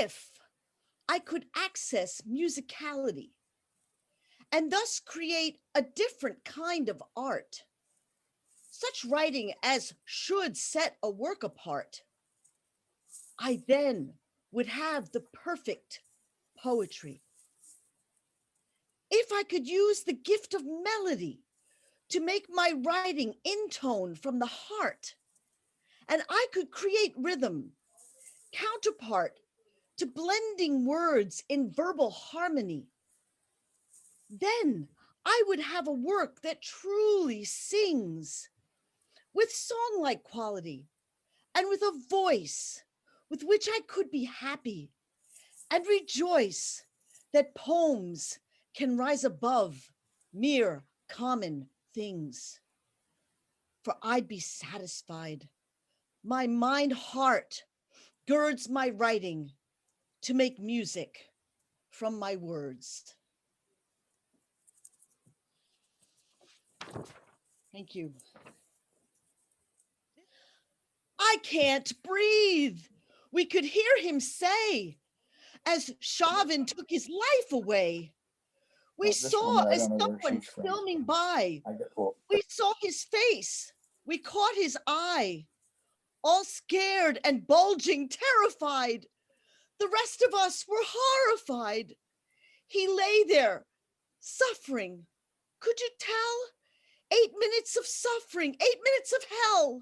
if I could access musicality and thus create a different kind of art, such writing as should set a work apart, I then would have the perfect poetry. If I could use the gift of melody to make my writing intone from the heart, and I could create rhythm, counterpart to blending words in verbal harmony, then I would have a work that truly sings with song-like quality and with a voice with which I could be happy and rejoice that poems can rise above mere common things. For I'd be satisfied. My mind heart girds my writing to make music from my words. Thank you. I can't breathe, we could hear him say, as Chauvin took his life away. We saw as someone filming by, we saw his face, we caught his eye, all scared and bulging, terrified. The rest of us were horrified. He lay there, suffering. Could you tell? 8 minutes of suffering, 8 minutes of hell.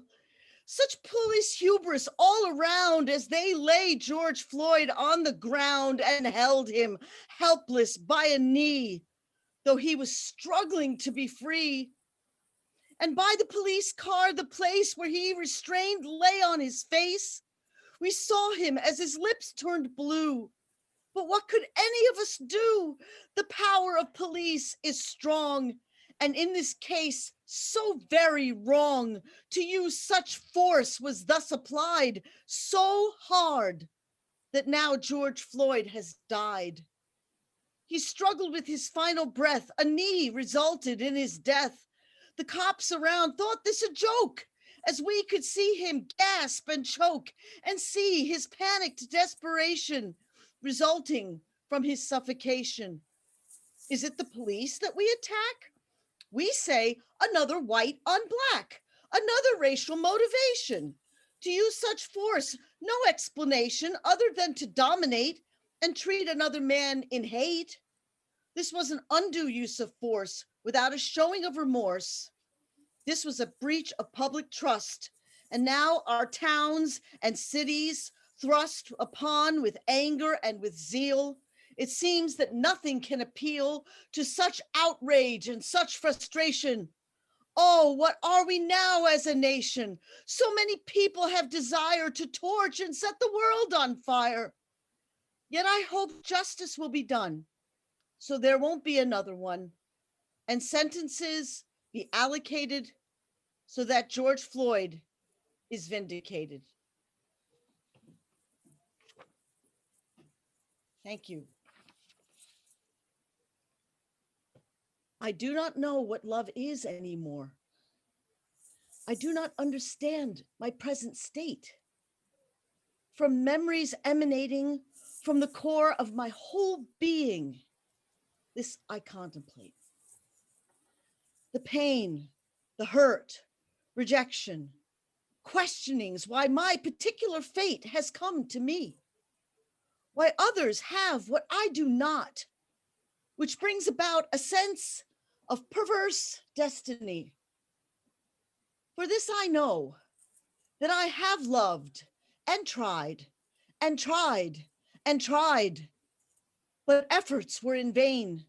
Such police hubris all around as they lay George Floyd on the ground and held him helpless by a knee, though he was struggling to be free. And by the police car, the place where he restrained lay on his face. We saw him as his lips turned blue. But what could any of us do? The power of police is strong, and in this case, so very wrong. To use such force was thus applied so hard that now George Floyd has died. He struggled with his final breath. A knee resulted in his death. The cops around thought this a joke, as we could see him gasp and choke and see his panicked desperation resulting from his suffocation. Is it the police that we attack? We say another white on black, another racial motivation. To use such force, no explanation other than to dominate and treat another man in hate. This was an undue use of force without a showing of remorse. This was a breach of public trust, and now our towns and cities thrust upon with anger and with zeal. It seems that nothing can appeal to such outrage and such frustration. Oh, what are we now as a nation? So many people have desire to torch and set the world on fire. Yet I hope justice will be done, so there won't be another one, and sentences be allocated so that George Floyd is vindicated. Thank you. I do not know what love is anymore. I do not understand my present state. From memories emanating from the core of my whole being, this I contemplate. The pain, the hurt, rejection, questionings why my particular fate has come to me, why others have what I do not, which brings about a sense of perverse destiny. For this I know, that I have loved and tried and tried and tried, but efforts were in vain.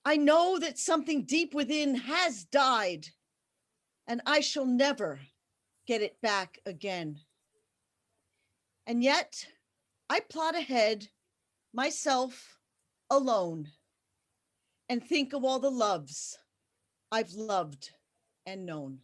I know that something deep within has died, and I shall never get it back again. And yet, I plot ahead, myself alone, and think of all the loves I've loved and known.